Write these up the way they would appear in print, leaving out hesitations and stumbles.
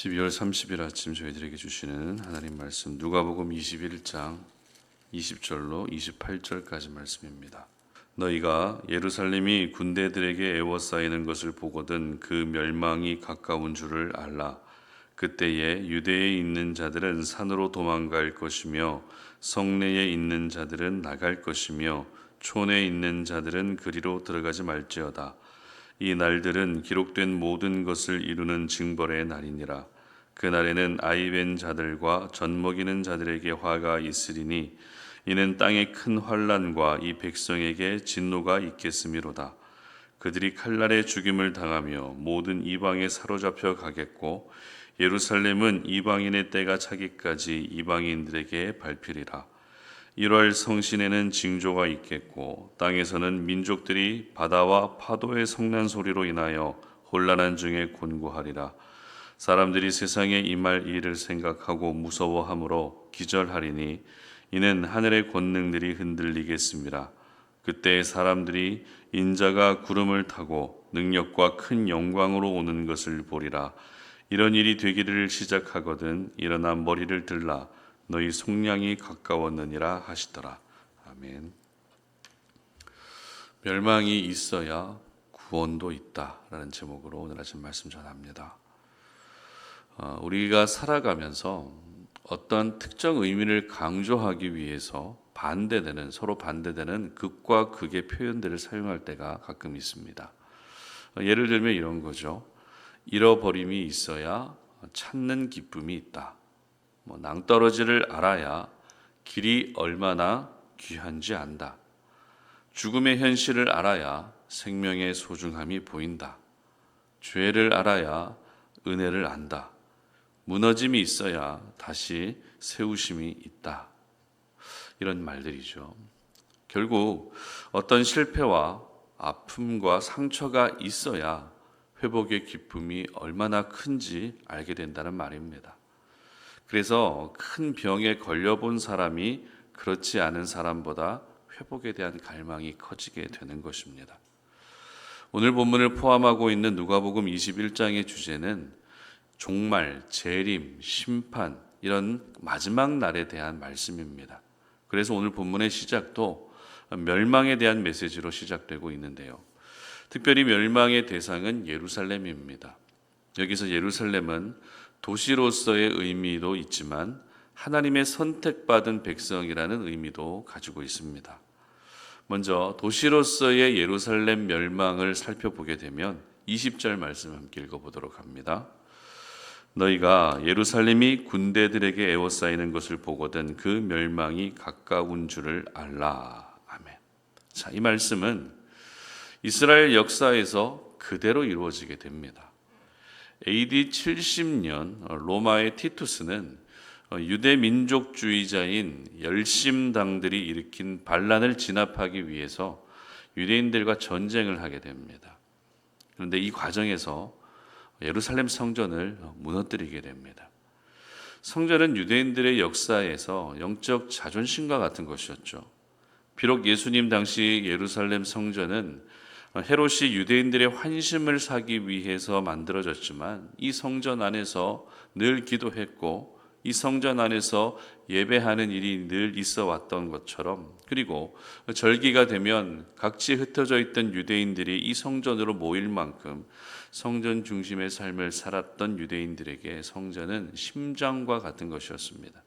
12월 30일 아침 저희들에게 주시는 하나님 말씀 누가복음 21장 20절로 28절까지 말씀입니다. 너희가 예루살렘이 군대들에게 에워싸이는 것을 보거든 그 멸망이 가까운 줄을 알라. 그때에 유대에 있는 자들은 산으로 도망갈 것이며 성내에 있는 자들은 나갈 것이며 촌에 있는 자들은 그리로 들어가지 말지어다. 이 날들은 기록된 모든 것을 이루는 징벌의 날이니라. 그날에는 아이 뵌 자들과 젖 먹이는 자들에게 화가 있으리니 이는 땅에 큰 환난과 이 백성에게 진노가 있겠음이로다. 그들이 칼날에 죽임을 당하며 모든 이방에 사로잡혀 가겠고 예루살렘은 이방인의 때가 차기까지 이방인들에게 밟히리라. 1월 성신에는 징조가 있겠고 땅에서는 민족들이 바다와 파도의 성난 소리로 인하여 혼란한 중에 곤고하리라. 사람들이 세상에 임할 일을 생각하고 무서워함으로 기절하리니 이는 하늘의 권능들이 흔들리겠습니다. 그때 사람들이 인자가 구름을 타고 능력과 큰 영광으로 오는 것을 보리라. 이런 일이 되기를 시작하거든 일어나 머리를 들라. 너희 속량이 가까웠느니라 하시더라. 아멘. 멸망이 있어야 구원도 있다라는 제목으로 오늘 아침 말씀 전합니다. 우리가 살아가면서 어떤 특정 의미를 강조하기 위해서 서로 반대되는 극과 극의 표현들을 사용할 때가 가끔 있습니다. 예를 들면 이런 거죠. 잃어버림이 있어야 찾는 기쁨이 있다. 낭떠러지를 알아야 길이 얼마나 귀한지 안다. 죽음의 현실을 알아야 생명의 소중함이 보인다. 죄를 알아야 은혜를 안다. 무너짐이 있어야 다시 세우심이 있다. 이런 말들이죠. 결국 어떤 실패와 아픔과 상처가 있어야 회복의 기쁨이 얼마나 큰지 알게 된다는 말입니다. 그래서 큰 병에 걸려본 사람이 그렇지 않은 사람보다 회복에 대한 갈망이 커지게 되는 것입니다. 오늘 본문을 포함하고 있는 누가복음 21장의 주제는 종말, 재림, 심판 이런 마지막 날에 대한 말씀입니다. 그래서 오늘 본문의 시작도 멸망에 대한 메시지로 시작되고 있는데요. 특별히 멸망의 대상은 예루살렘입니다. 여기서 예루살렘은 도시로서의 의미도 있지만 하나님의 선택받은 백성이라는 의미도 가지고 있습니다. 먼저 도시로서의 예루살렘 멸망을 살펴보게 되면 20절 말씀 함께 읽어보도록 합니다. 너희가 예루살렘이 군대들에게 에워싸이는 것을 보거든 그 멸망이 가까운 줄을 알라. 아멘. 자, 이 말씀은 이스라엘 역사에서 그대로 이루어지게 됩니다. AD 70년 로마의 티투스는 유대 민족주의자인 열심당들이 일으킨 반란을 진압하기 위해서 유대인들과 전쟁을 하게 됩니다. 그런데 이 과정에서 예루살렘 성전을 무너뜨리게 됩니다. 성전은 유대인들의 역사에서 영적 자존심과 같은 것이었죠. 비록 예수님 당시 예루살렘 성전은 헤롯이 유대인들의 환심을 사기 위해서 만들어졌지만 이 성전 안에서 늘 기도했고 이 성전 안에서 예배하는 일이 늘 있어 왔던 것처럼, 그리고 절기가 되면 각지에 흩어져 있던 유대인들이 이 성전으로 모일 만큼 성전 중심의 삶을 살았던 유대인들에게 성전은 심장과 같은 것이었습니다.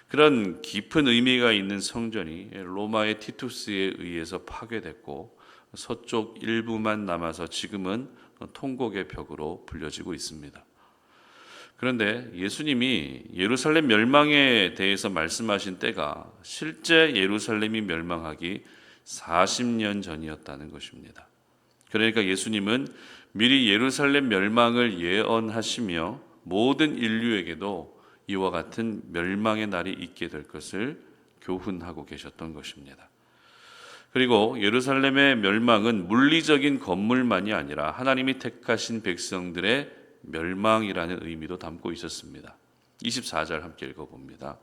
그런 깊은 의미가 있는 성전이 로마의 티투스에 의해서 파괴됐고 서쪽 일부만 남아서 지금은 통곡의 벽으로 불려지고 있습니다. 그런데 예수님이 예루살렘 멸망에 대해서 말씀하신 때가 실제 예루살렘이 멸망하기 40년 전이었다는 것입니다. 그러니까 예수님은 미리 예루살렘 멸망을 예언하시며 모든 인류에게도 이와 같은 멸망의 날이 있게 될 것을 교훈하고 계셨던 것입니다. 그리고 예루살렘의 멸망은 물리적인 건물만이 아니라 하나님이 택하신 백성들의 멸망이라는 의미도 담고 있었습니다. 24절 함께 읽어봅니다.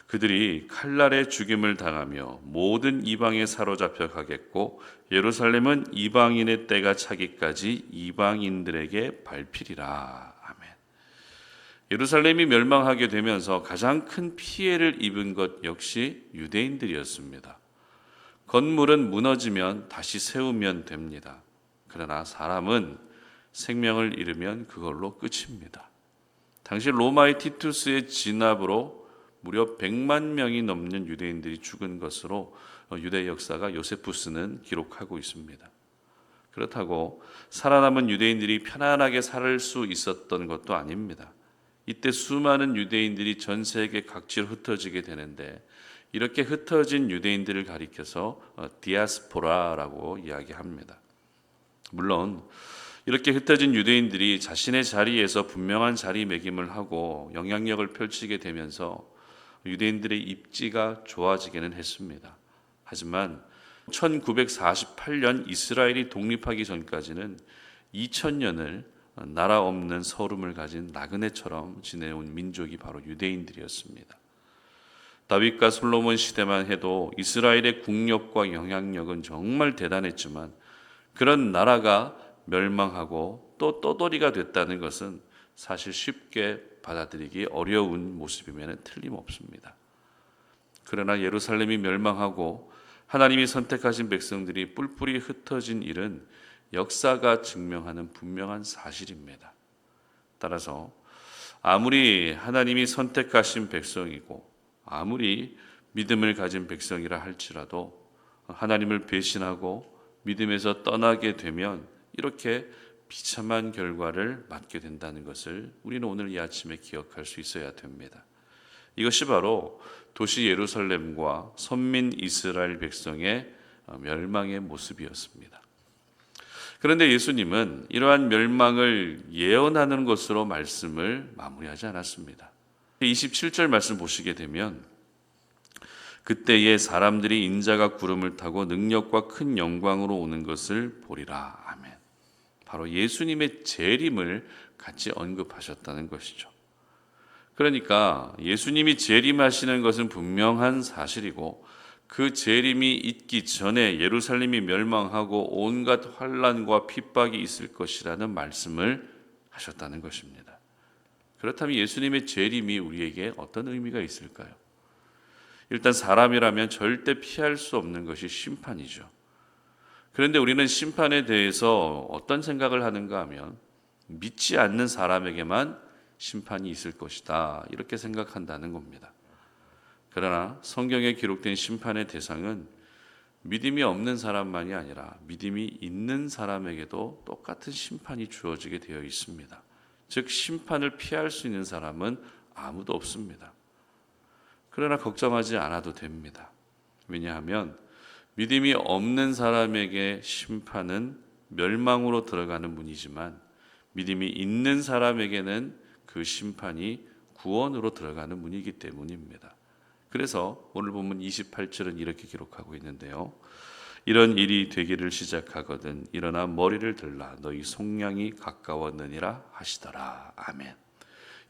그들이 칼날에 죽임을 당하며 모든 이방에 사로잡혀 가겠고 예루살렘은 이방인의 때가 차기까지 이방인들에게 밟히리라. 아멘. 예루살렘이 멸망하게 되면서 가장 큰 피해를 입은 것 역시 유대인들이었습니다. 건물은 무너지면 다시 세우면 됩니다. 그러나 사람은 생명을 잃으면 그걸로 끝입니다. 당시 로마의 티투스의 진압으로 무려 100만 명이 넘는 유대인들이 죽은 것으로 유대 역사가 요세푸스는 기록하고 있습니다. 그렇다고 살아남은 유대인들이 편안하게 살 수 있었던 것도 아닙니다. 이때 수많은 유대인들이 전 세계 각지로 흩어지게 되는데, 이렇게 흩어진 유대인들을 가리켜서 디아스포라라고 이야기합니다. 물론 이렇게 흩어진 유대인들이 자신의 자리에서 분명한 자리매김을 하고 영향력을 펼치게 되면서 유대인들의 입지가 좋아지기는 했습니다. 하지만 1948년 이스라엘이 독립하기 전까지는 2000년을 나라 없는 서름을 가진 나그네처럼 지내온 민족이 바로 유대인들이었습니다. 다윗과 솔로몬 시대만 해도 이스라엘의 국력과 영향력은 정말 대단했지만, 그런 나라가 멸망하고 또 떠돌이가 됐다는 것은 사실 쉽게 받아들이기 어려운 모습이면 틀림없습니다. 그러나 예루살렘이 멸망하고 하나님이 선택하신 백성들이 뿔뿔이 흩어진 일은 역사가 증명하는 분명한 사실입니다. 따라서 아무리 하나님이 선택하신 백성이고 아무리 믿음을 가진 백성이라 할지라도 하나님을 배신하고 믿음에서 떠나게 되면 이렇게 비참한 결과를 맞게 된다는 것을 우리는 오늘 이 아침에 기억할 수 있어야 됩니다. 이것이 바로 도시 예루살렘과 선민 이스라엘 백성의 멸망의 모습이었습니다. 그런데 예수님은 이러한 멸망을 예언하는 것으로 말씀을 마무리하지 않았습니다. 27절 말씀 보시게 되면, 그때에 사람들이 인자가 구름을 타고 능력과 큰 영광으로 오는 것을 보리라. 아멘. 바로 예수님의 재림을 같이 언급하셨다는 것이죠. 그러니까 예수님이 재림하시는 것은 분명한 사실이고, 그 재림이 있기 전에 예루살렘이 멸망하고 온갖 환난과 핍박이 있을 것이라는 말씀을 하셨다는 것입니다. 그렇다면 예수님의 재림이 우리에게 어떤 의미가 있을까요? 일단 사람이라면 절대 피할 수 없는 것이 심판이죠. 그런데 우리는 심판에 대해서 어떤 생각을 하는가 하면, 믿지 않는 사람에게만 심판이 있을 것이다, 이렇게 생각한다는 겁니다. 그러나 성경에 기록된 심판의 대상은 믿음이 없는 사람만이 아니라 믿음이 있는 사람에게도 똑같은 심판이 주어지게 되어 있습니다. 즉 심판을 피할 수 있는 사람은 아무도 없습니다. 그러나 걱정하지 않아도 됩니다. 왜냐하면 믿음이 없는 사람에게 심판은 멸망으로 들어가는 문이지만, 믿음이 있는 사람에게는 그 심판이 구원으로 들어가는 문이기 때문입니다. 그래서 오늘 본문 28절은 이렇게 기록하고 있는데요. 이런 일이 되기를 시작하거든 일어나 머리를 들라 너희 속량이 가까웠느니라 하시더라. 아멘.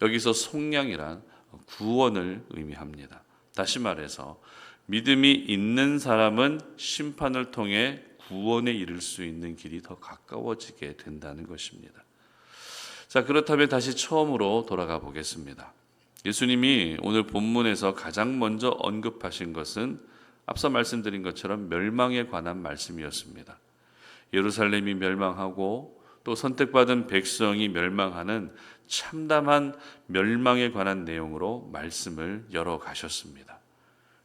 여기서 속량이란 구원을 의미합니다. 다시 말해서 믿음이 있는 사람은 심판을 통해 구원에 이를 수 있는 길이 더 가까워지게 된다는 것입니다. 자, 그렇다면 다시 처음으로 돌아가 보겠습니다. 예수님이 오늘 본문에서 가장 먼저 언급하신 것은 앞서 말씀드린 것처럼 멸망에 관한 말씀이었습니다. 예루살렘이 멸망하고 또 선택받은 백성이 멸망하는 참담한 멸망에 관한 내용으로 말씀을 열어가셨습니다.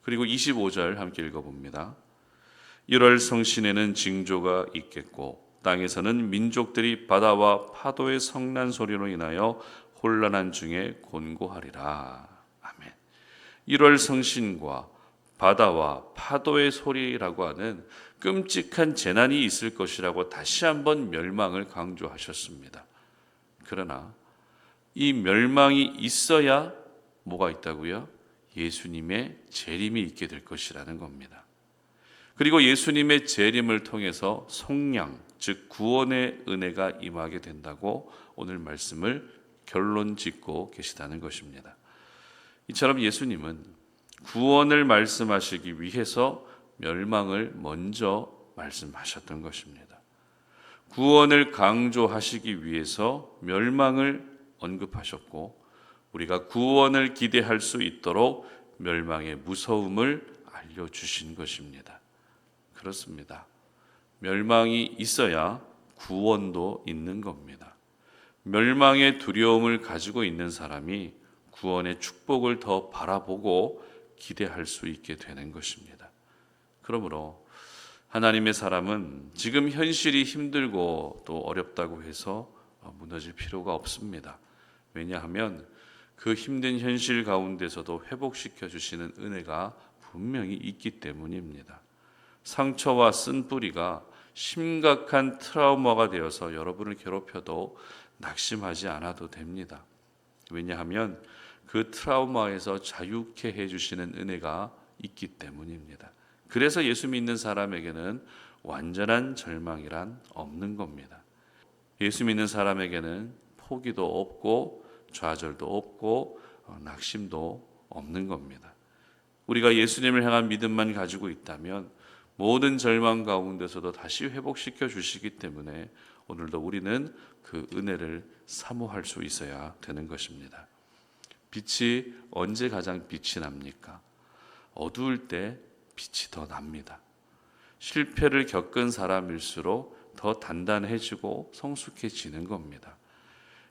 그리고 25절 함께 읽어봅니다. 1월 성신에는 징조가 있겠고 땅에서는 민족들이 바다와 파도의 성난 소리로 인하여 혼란한 중에 곤고하리라. 아멘. 1월 성신과 바다와 파도의 소리라고 하는 끔찍한 재난이 있을 것이라고 다시 한번 멸망을 강조하셨습니다. 그러나 이 멸망이 있어야 뭐가 있다고요? 예수님의 재림이 있게 될 것이라는 겁니다. 그리고 예수님의 재림을 통해서 속량, 즉 구원의 은혜가 임하게 된다고 오늘 말씀을 결론 짓고 계시다는 것입니다. 이처럼 예수님은 구원을 말씀하시기 위해서 멸망을 먼저 말씀하셨던 것입니다. 구원을 강조하시기 위해서 멸망을 언급하셨고, 우리가 구원을 기대할 수 있도록 멸망의 무서움을 알려주신 것입니다. 그렇습니다. 멸망이 있어야 구원도 있는 겁니다. 멸망의 두려움을 가지고 있는 사람이 구원의 축복을 더 바라보고 기대할 수 있게 되는 것입니다. 그러므로 하나님의 사람은 지금 현실이 힘들고 또 어렵다고 해서 무너질 필요가 없습니다. 왜냐하면 그 힘든 현실 가운데서도 회복시켜 주시는 은혜가 분명히 있기 때문입니다. 상처와 쓴 뿌리가 심각한 트라우마가 되어서 여러분을 괴롭혀도 낙심하지 않아도 됩니다. 왜냐하면 그 트라우마에서 자유케 해주시는 은혜가 있기 때문입니다. 그래서 예수 믿는 사람에게는 완전한 절망이란 없는 겁니다. 예수 믿는 사람에게는 포기도 없고 좌절도 없고 낙심도 없는 겁니다. 우리가 예수님을 향한 믿음만 가지고 있다면 모든 절망 가운데서도 다시 회복시켜 주시기 때문에 오늘도 우리는 그 은혜를 사모할 수 있어야 되는 것입니다. 빛이 언제 가장 빛이 납니까? 어두울 때 빛이 더 납니다. 실패를 겪은 사람일수록 더 단단해지고 성숙해지는 겁니다.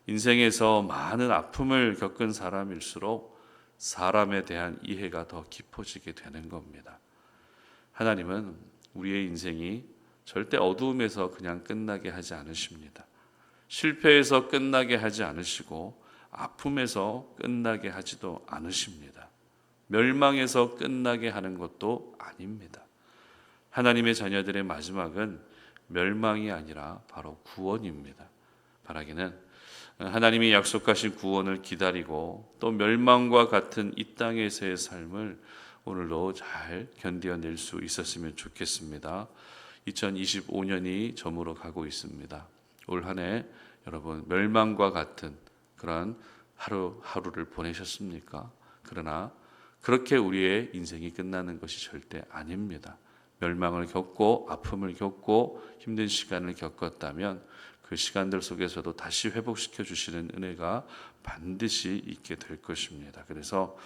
인생에서 많은 아픔을 겪은 사람일수록 사람에 대한 이해가 더 깊어지게 되는 겁니다. 하나님은 우리의 인생이 절대 어두움에서 그냥 끝나게 하지 않으십니다. 실패에서 끝나게 하지 않으시고 아픔에서 끝나게 하지도 않으십니다. 멸망에서 끝나게 하는 것도 아닙니다. 하나님의 자녀들의 마지막은 멸망이 아니라 바로 구원입니다. 바라기는 하나님이 약속하신 구원을 기다리고 또 멸망과 같은 이 땅에서의 삶을 오늘도 잘 견뎌낼 수 있었으면 좋겠습니다. 2025년이 저물어 가고 있습니다. 올 한 해 여러분 멸망과 같은 그런 하루하루를 보내셨습니까? 그러나 그렇게 우리의 인생이 끝나는 것이 절대 아닙니다. 멸망을 겪고 아픔을 겪고 힘든 시간을 겪었다면 그 시간들 속에서도 다시 회복시켜 주시는 은혜가 반드시 있게 될 것입니다. 그래서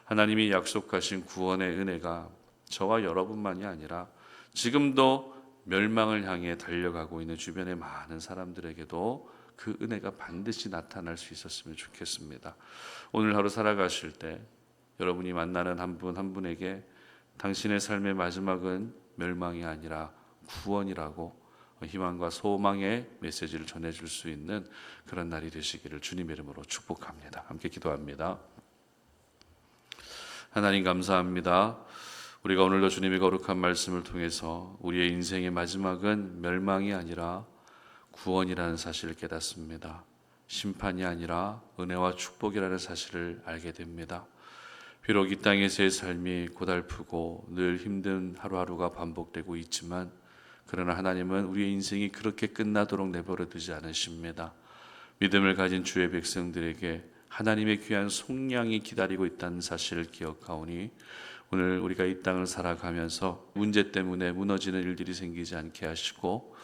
하나님이 약속하신 구원의 은혜가 저와 여러분만이 아니라 지금도 멸망을 향해 달려가고 있는 주변의 많은 사람들에게도 그 은혜가 반드시 나타날 수 있었으면 좋겠습니다. 오늘 하루 살아가실 때 여러분이 만나는 한 분 한 분에게 당신의 삶의 마지막은 멸망이 아니라 구원이라고 희망과 소망의 메시지를 전해줄 수 있는 그런 날이 되시기를 주님의 이름으로 축복합니다. 함께 기도합니다. 하나님 감사합니다. 우리가 오늘도 주님의 거룩한 말씀을 통해서 우리의 인생의 마지막은 멸망이 아니라 구원이라는 사실을 깨닫습니다. 심판이 아니라 은혜와 축복이라는 사실을 알게 됩니다. 비록 이 땅에서의 삶이 고달프고 늘 힘든 하루하루가 반복되고 있지만 그러나 하나님은 우리의 인생이 그렇게 끝나도록 내버려 두지 않으십니다. 믿음을 가진 주의 백성들에게 하나님의 귀한 속량이 기다리고 있다는 사실을 기억하오니 오늘 우리가 이 땅을 살아가면서 문제 때문에 무너지는 일들이 생기지 않게 하시고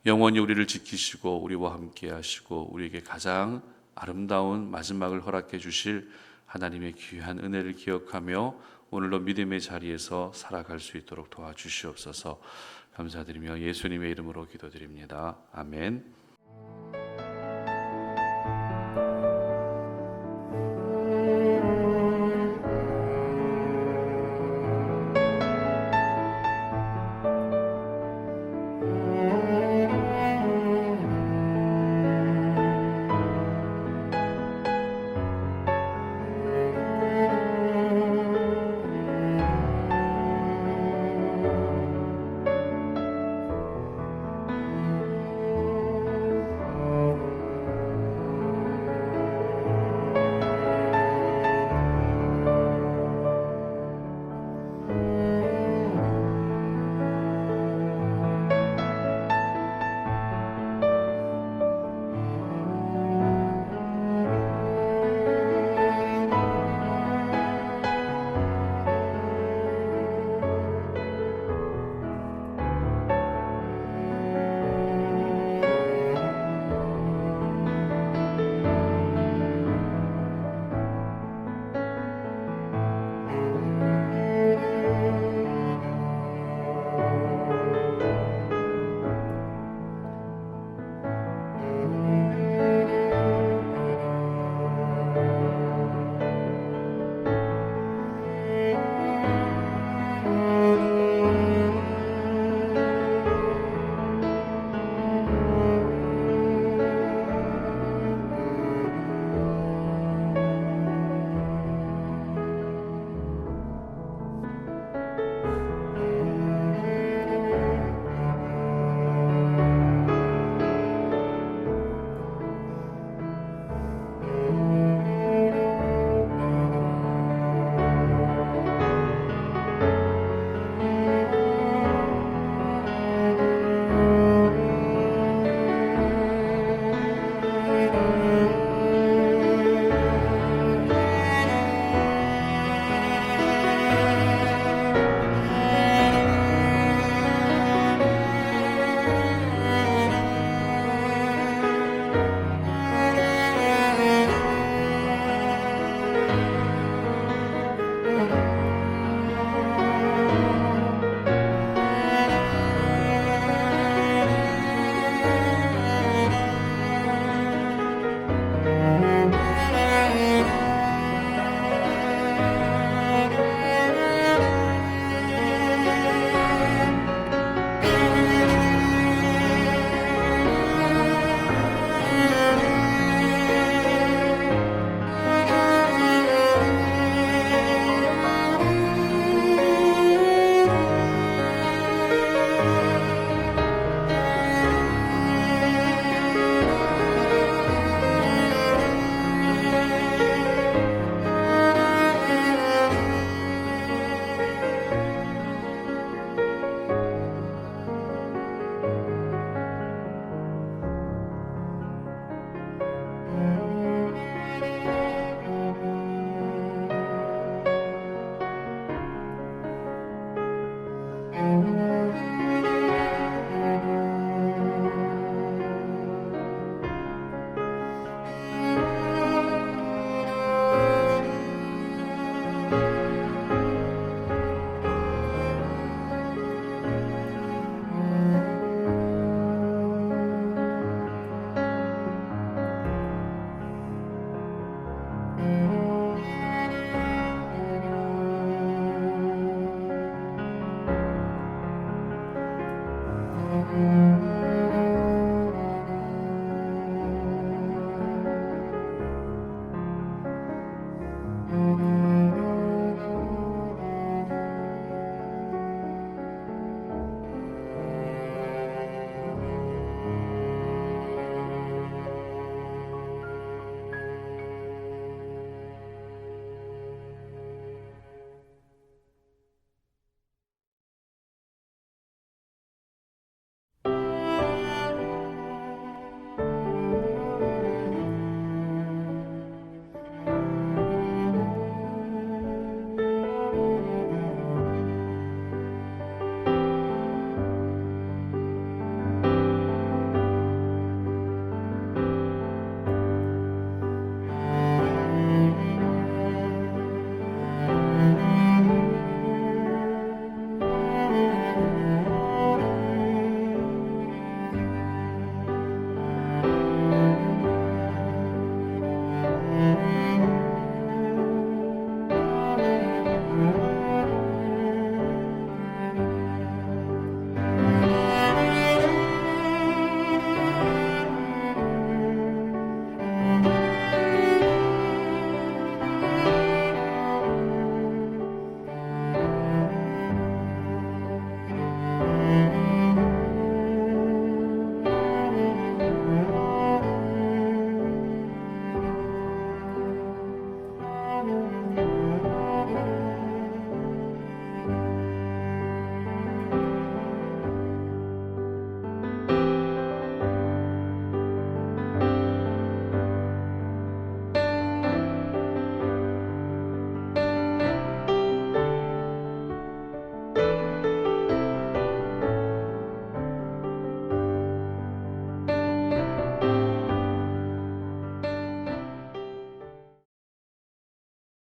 영원히 우리를 지키시고 우리와 함께 하시고 우리에게 가장 아름다운 마지막을 허락해 주실 하나님의 귀한 은혜를 기억하며 오늘도 믿음의 자리에서 살아갈 수 있도록 도와주시옵소서. 감사드리며 예수님의 이름으로 기도드립니다. 아멘.